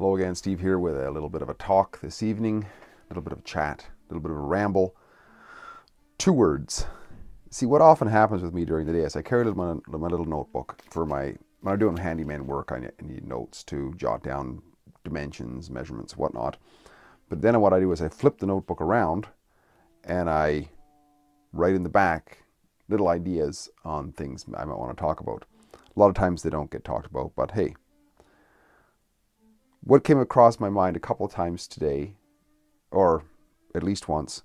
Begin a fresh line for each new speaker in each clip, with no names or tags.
Hello again, Steve here with a little bit of a talk this evening, a little bit of a chat, a little bit of a ramble. 2 words. See, what often happens with me during the day is I carry my little notebook for when I'm doing handyman work. I need notes to jot down dimensions, measurements, whatnot. But then what I do is I flip the notebook around and I write in the back little ideas on things I might want to talk about. A lot of times they don't get talked about, but hey. What came across my mind a couple of times today, or at least once,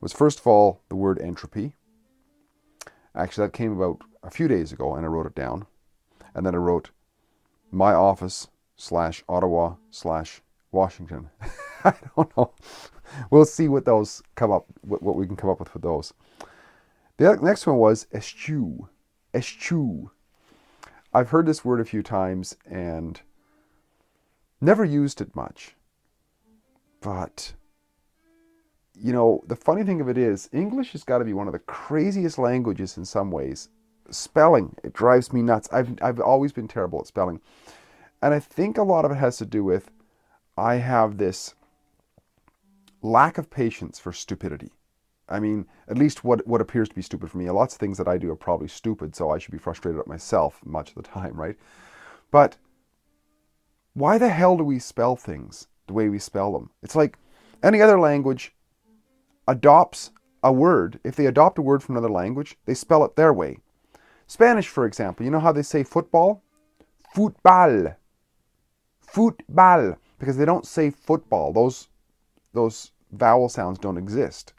was first of all the word entropy. Actually, that came about a few days ago and I wrote it down. And then I wrote my office / Ottawa / Washington. I don't know. We'll see what those come up, what we can come up with those. The next one was eschew. Eschew. I've heard this word a few times and never used it much. But, you know, the funny thing of it is, English has got to be one of the craziest languages in some ways. Spelling, it drives me nuts. I've always been terrible at spelling. And I think a lot of it has to do with I have this lack of patience for stupidity. I mean, at least what appears to be stupid for me. Lots of things that I do are probably stupid, so I should be frustrated at myself much of the time, right? But why the hell do we spell things the way we spell them? It's like any other language adopts a word. If they adopt a word from another language, they spell it their way. Spanish, for example, you know how they say football? Futbal. Futbal. Because they don't say football. Those vowel sounds don't exist.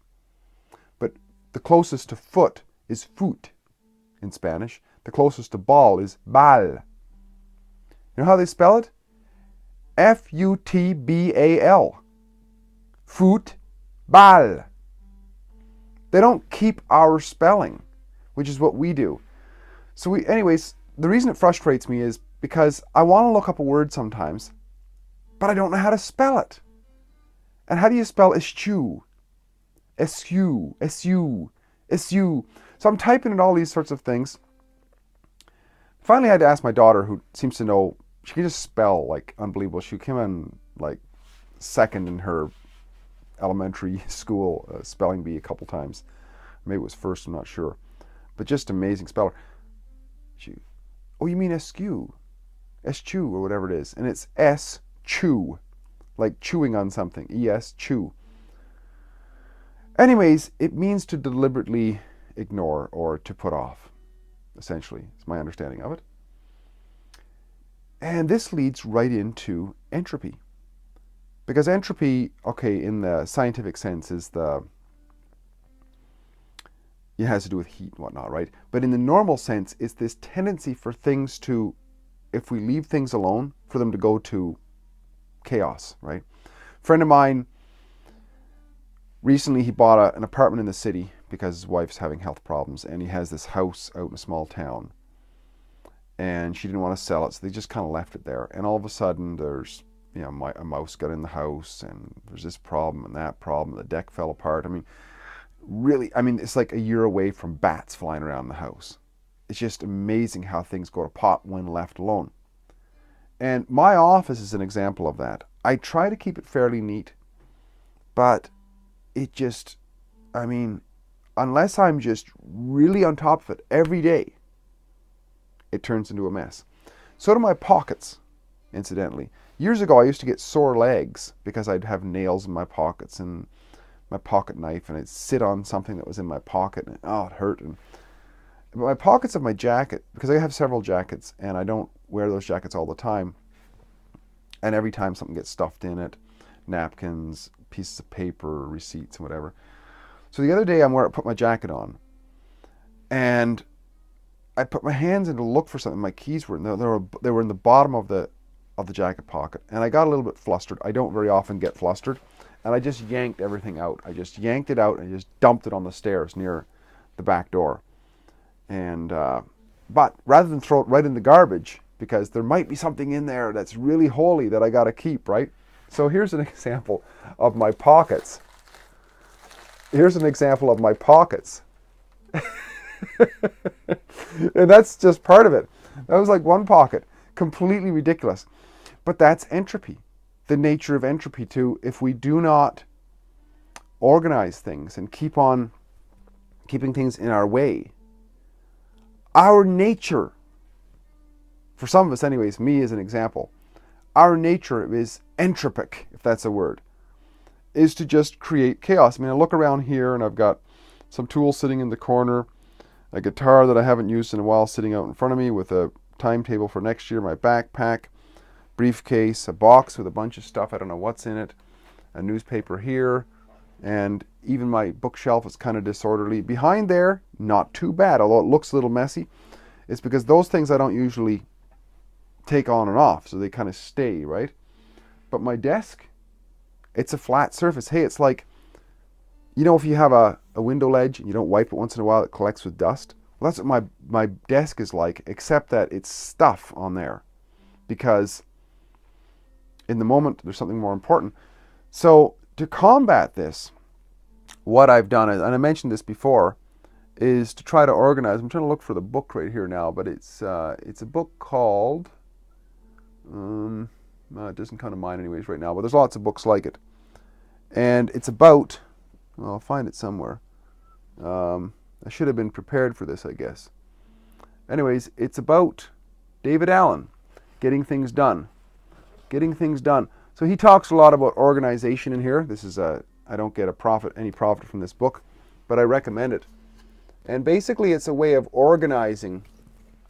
But the closest to foot is foot in Spanish. The closest to ball is bal. You know how they spell it? Futbal. Football. They don't keep our spelling, which is what we do. So anyways, the reason it frustrates me is because I want to look up a word sometimes, but I don't know how to spell it. And how do you spell eschew? Eschew, eschew, eschew. So I'm typing in all these sorts of things. Finally, I had to ask my daughter, who seems to know. She can just spell like unbelievable. She came in like second in her elementary school spelling bee a couple times. Maybe it was first, I'm not sure. But just amazing speller. Oh, you mean eschew? Eschew or whatever it is. And it's S-chew. Like chewing on something. E-S, chew. Anyways, it means to deliberately ignore or to put off. Essentially, is my understanding of it. And this leads right into entropy. Because entropy, okay, in the scientific sense it has to do with heat and whatnot, right? But in the normal sense, it's this tendency for things to, if we leave things alone, for them to go to chaos, right? A friend of mine, recently he bought an apartment in the city because his wife's having health problems, and he has this house out in a small town. And she didn't want to sell it, so they just kind of left it there. And all of a sudden, there's, you know, a mouse got in the house, and there's this problem and that problem. The deck fell apart. I mean, really, it's like a year away from bats flying around the house. It's just amazing how things go to pot when left alone. And my office is an example of that. I try to keep it fairly neat, but it just, unless I'm just really on top of it every day, it turns into a mess. So do my pockets, incidentally. Years ago, I used to get sore legs because I'd have nails in my pockets and my pocket knife, and I'd sit on something that was in my pocket, and it hurt. But my pockets of my jacket, because I have several jackets, and I don't wear those jackets all the time, and every time something gets stuffed in it, napkins, pieces of paper, receipts, and whatever. So the other day, I put my jacket on, and I put my hands in to look for something. My keys were they were in the bottom of the jacket pocket, and I got a little bit flustered. I don't very often get flustered, and I just yanked everything out. I just yanked it out and just dumped it on the stairs near the back door. And but rather than throw it right in the garbage, because there might be something in there that's really holy that I got to keep, right? So here's an example of my pockets. Here's an example of my pockets. And that's just part of it. That was like one pocket. Completely ridiculous. But that's entropy. the nature of entropy too. If we do not organize things and keep on keeping things in our way, our nature, for some of us anyways, me as an example, our nature is entropic, if that's a word, is to just create chaos. I mean, I look around here and I've got some tools sitting in the corner, a guitar that I haven't used in a while sitting out in front of me with a timetable for next year, my backpack, briefcase, a box with a bunch of stuff, I don't know what's in it, a newspaper here, and even my bookshelf is kind of disorderly. Behind there, not too bad, although it looks a little messy. It's because those things I don't usually take on and off, so they kind of stay, right? But my desk, it's a flat surface. Hey, it's like, you know, if you have a window ledge and you don't wipe it once in a while, it collects with dust. Well, that's what my desk is like, except that it's stuff on there, because in the moment there's something more important. So to combat this, what I've done, and I mentioned this before, is to try to organize. I'm trying to look for the book right here now, but it's a book called, it doesn't come to mind anyways right now, but there's lots of books like it. And it's about, well, I'll find it somewhere. I should have been prepared for this, I guess. Anyways, it's about David Allen, getting things done. Getting things done. So he talks a lot about organization in here. This is I don't get any profit from this book, but I recommend it. And basically it's a way of organizing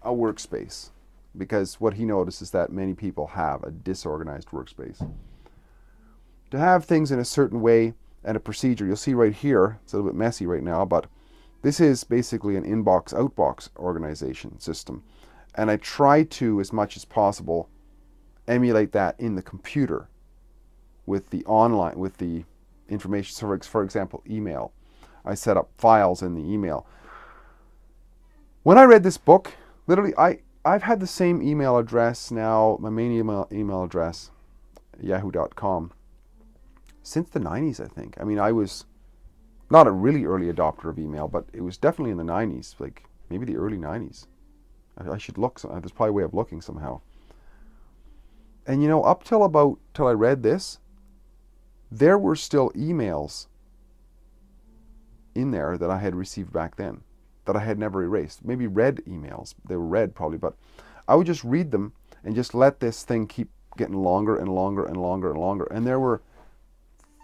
a workspace, because what he notices is that many people have a disorganized workspace. To have things in a certain way and a procedure, you'll see right here, it's a little bit messy right now, but this is basically an inbox-outbox organization system. And I try to, as much as possible, emulate that in the computer with the online, with the information. So for example, email. I set up files in the email. When I read this book, literally, I've had the same email address now, my main email address, yahoo.com, since the 90s, I think. I mean, I was not a really early adopter of email, but it was definitely in the 90s, like maybe the early 90s. I should look, there's probably a way of looking somehow. And you know, up till I read this, there were still emails in there that I had received back then that I had never erased. Maybe read emails. They were read probably, but I would just read them and just let this thing keep getting longer and longer and longer and longer. And there were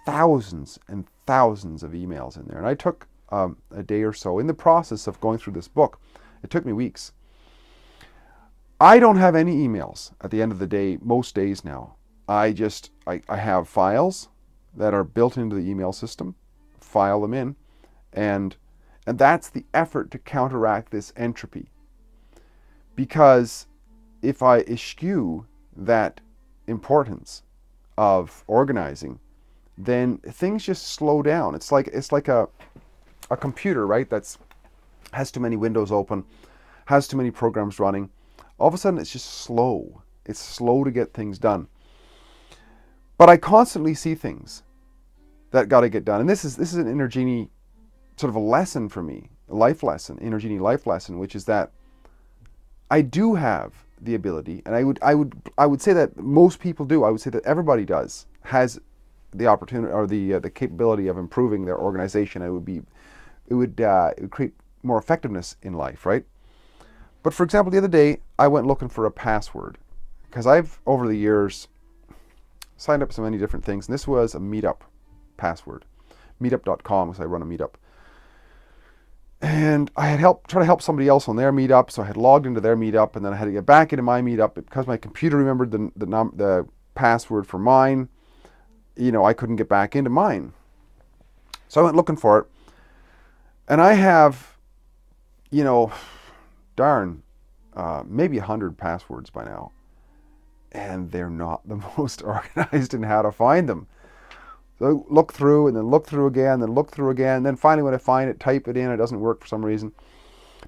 thousands and thousands of emails in there. And I took a day or so in the process of going through this book. It took me weeks. I don't have any emails at the end of the day, most days now. I have files that are built into the email system, file them in, and that's the effort to counteract this entropy. Because if I eschew that importance of organizing, then things just slow down. It's like a computer, right? That's has too many windows open, has too many programs running. All of a sudden, it's just slow. It's slow to get things done. But I constantly see things that got to get done, and this is an Inner Genie sort of a lesson for me, a life lesson, Inner Genie life lesson, which is that I do have the ability, and I would say that most people do. I would say that everybody has the opportunity or the capability of improving their organization. It would create more effectiveness in life, right? But for example, the other day I went looking for a password because I've over the years signed up to so many different things, and this was a meetup password, meetup.com, because I run a meetup. And I had tried to help somebody else on their meetup, so I had logged into their meetup, and then I had to get back into my meetup because my computer remembered the password for mine. You know, I couldn't get back into mine, so I went looking for it, and I have, you know, maybe 100 passwords by now, and they're not the most organized in how to find them. So look through and then look through again, then look through again. Then finally when I find it, type it in. It doesn't work for some reason.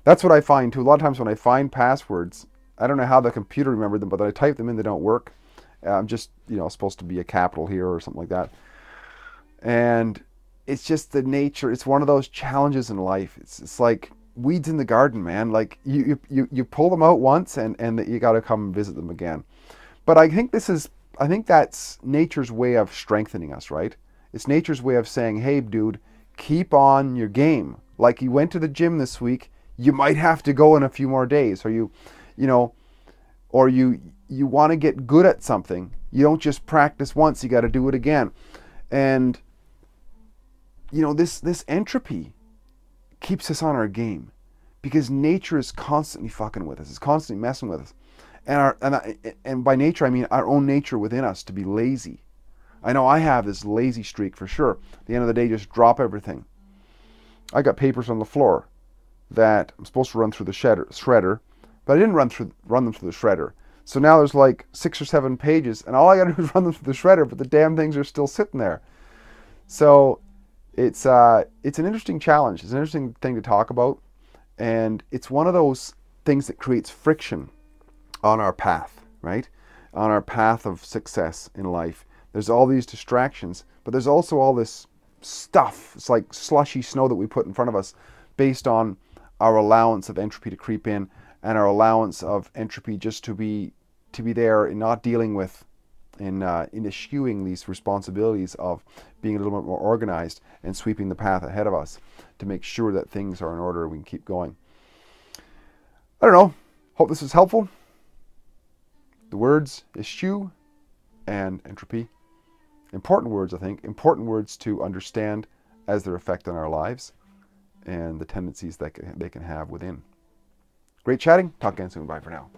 That's what I find too. A lot of times when I find passwords, I don't know how the computer remembered them, but when I type them in, they don't work. I'm just, supposed to be a capital here or something like that. And it's just the nature. It's one of those challenges in life. It's like weeds in the garden, man. Like you pull them out once and you got to come and visit them again. But I think this is I think that's nature's way of strengthening us, right? It's nature's way of saying, hey, dude, keep on your game. Like you went to the gym this week, you might have to go in a few more days. Or you know, or you want to get good at something. You don't just practice once, you got to do it again. And this entropy keeps us on our game because nature is constantly fucking with us. It's constantly messing with us. And by nature I mean our own nature within us to be lazy. I know I have this lazy streak for sure. At the end of the day, just drop everything. I got papers on the floor that I'm supposed to run through the shredder, but I didn't run them through the shredder. So now there's like 6 or 7 pages, and all I got to do is run them through the shredder, but the damn things are still sitting there. So it's an interesting challenge. It's an interesting thing to talk about, and it's one of those things that creates friction on our path, right? On our path of success in life. There's all these distractions, but there's also all this stuff. It's like slushy snow that we put in front of us based on our allowance of entropy to creep in and our allowance of entropy just to be there and not dealing with in eschewing these responsibilities of being a little bit more organized and sweeping the path ahead of us to make sure that things are in order and we can keep going. I don't know. Hope this was helpful. The words eschew and entropy. Important words, I think. Important words to understand as their effect on our lives and the tendencies that they can have within. Great chatting. Talk again soon. Bye for now.